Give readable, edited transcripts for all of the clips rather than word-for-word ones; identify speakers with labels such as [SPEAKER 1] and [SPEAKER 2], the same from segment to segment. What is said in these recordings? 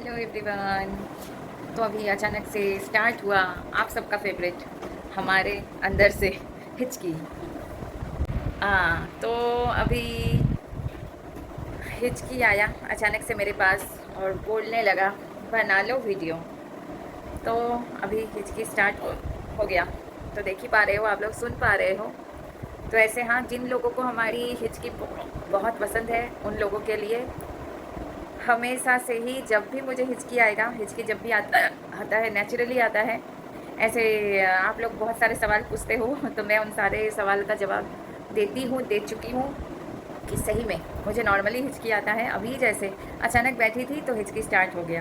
[SPEAKER 1] Hello everyone. तो अभी अचानक से स्टार्ट हुआ आप सबका फेवरेट हमारे अंदर से हिचकी। तो अभी हिचकी आया अचानक से मेरे पास और बोलने लगा बना लो वीडियो। तो अभी हिचकी स्टार्ट हो गया। तो देख ही पा रहे हो, आप लोग सुन पा रहे हो। तो ऐसे हाँ, जिन लोगों को हमारी हिचकी बहुत पसंद है उन लोगों के लिए हमेशा से ही जब भी मुझे हिचकी आएगा, हिचकी जब भी आता है नेचुरली आता है। ऐसे आप लोग बहुत सारे सवाल पूछते हो तो मैं उन सारे सवाल का जवाब देती हूँ, दे चुकी हूँ कि सही में मुझे नॉर्मली हिचकी आता है। अभी जैसे अचानक बैठी थी तो हिचकी स्टार्ट हो गया।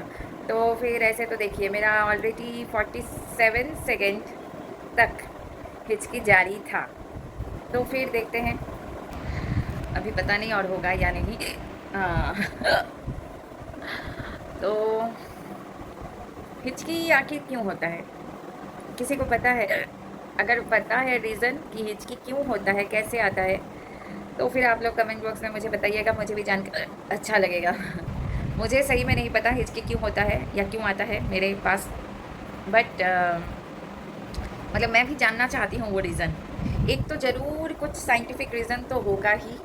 [SPEAKER 1] तो फिर ऐसे तो देखिए मेरा ऑलरेडी 47 सेकेंड तक हिचकी जारी था। तो फिर देखते हैं, अभी पता नहीं और होगा या नहीं। तो हिचकी आखिर क्यों होता है, किसी को पता है? अगर पता है रीज़न कि हिचकी क्यों होता है, कैसे आता है, तो फिर आप लोग कमेंट बॉक्स में मुझे बताइएगा, मुझे भी जानकर अच्छा लगेगा। मुझे सही में नहीं पता हिचकी क्यों होता है या क्यों आता है मेरे पास, बट मतलब मैं भी जानना चाहती हूँ वो रीज़न। एक तो ज़रूर कुछ साइंटिफिक रीज़न तो होगा ही,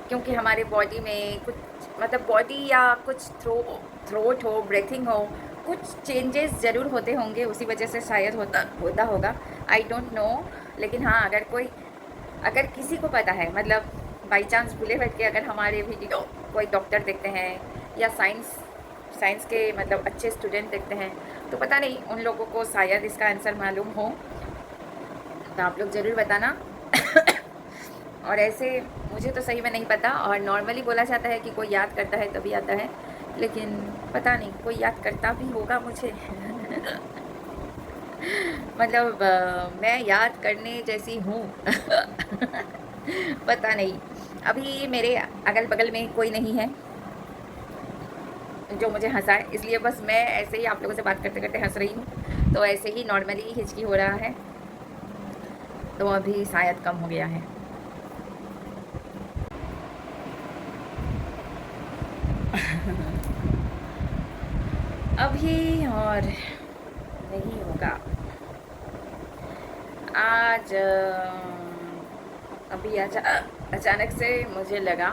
[SPEAKER 1] क्योंकि हमारे बॉडी में कुछ मतलब बॉडी या कुछ थ्रोट हो, ब्रीथिंग हो, कुछ चेंजेस ज़रूर होते होंगे, उसी वजह से शायद होता होगा। I don't know. लेकिन हाँ, अगर किसी को पता है, मतलब बाई चांस भूले बैठ के अगर हमारे वीडियो कोई डॉक्टर देखते हैं या साइंस के मतलब अच्छे स्टूडेंट देखते हैं, तो पता नहीं उन लोगों को शायद इसका आंसर मालूम हो, तो आप लोग ज़रूर बताना। और ऐसे मुझे तो सही में नहीं पता, और नॉर्मली बोला जाता है कि कोई याद करता है तभी आता है, लेकिन पता नहीं कोई याद करता भी होगा मुझे। मतलब मैं याद करने जैसी हूँ। पता नहीं। अभी मेरे अगल बगल में कोई नहीं है जो मुझे हंसाए, इसलिए बस मैं ऐसे ही आप लोगों से बात करते करते हंस रही हूँ। तो ऐसे ही नॉर्मली हिचकी हो रहा है, तो अभी शायद कम हो गया है। अभी और नहीं होगा आज। अभी अचानक से मुझे लगा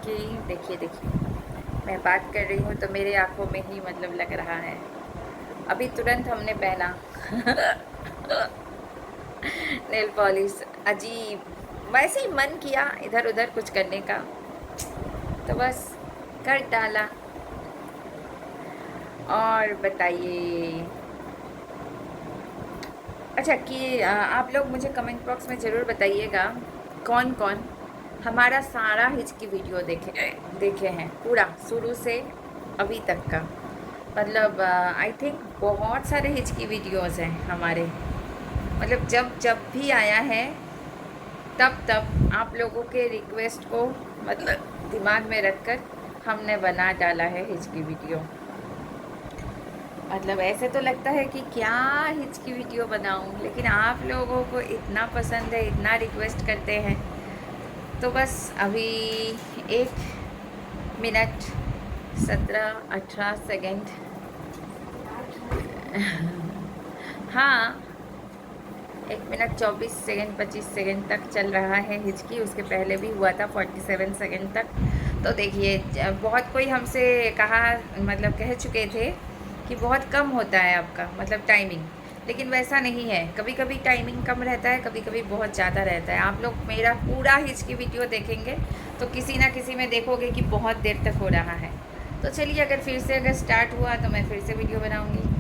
[SPEAKER 1] कि देखिए मैं बात कर रही हूँ तो मेरे आंखों में ही मतलब लग रहा है। अभी तुरंत हमने पहना नेल पॉलिश, अजीब वैसे ही मन किया इधर उधर कुछ करने का, तो बस कर डाला। और बताइए, अच्छा कि आप लोग मुझे कमेंट बॉक्स में ज़रूर बताइएगा कौन कौन हमारा सारा हिचकी वीडियो देखे हैं, पूरा शुरू से अभी तक का। मतलब आई थिंक बहुत सारे हिचकी वीडियोस हैं हमारे, मतलब जब जब भी आया है तब आप लोगों के रिक्वेस्ट को मतलब दिमाग में रखकर हमने बना डाला है हिचकी वीडियो। मतलब ऐसे तो लगता है कि क्या हिचकी वीडियो बनाऊं, लेकिन आप लोगों को इतना पसंद है, इतना रिक्वेस्ट करते हैं, तो बस अभी 1 मिनट 17-18 सेकेंड। हाँ, 1 मिनट 24 सेकेंड 25 सेकेंड तक चल रहा है हिचकी। उसके पहले भी हुआ था 47 सेकेंड तक। तो देखिए बहुत कोई हमसे कहा, मतलब कह चुके थे कि बहुत कम होता है आपका मतलब टाइमिंग, लेकिन वैसा नहीं है। कभी कभी टाइमिंग कम रहता है, कभी कभी बहुत ज़्यादा रहता है। आप लोग मेरा पूरा हिचकी वीडियो देखेंगे तो किसी ना किसी में देखोगे कि बहुत देर तक हो रहा है। तो चलिए, अगर फिर से स्टार्ट हुआ तो मैं फिर से वीडियो बनाऊँगी।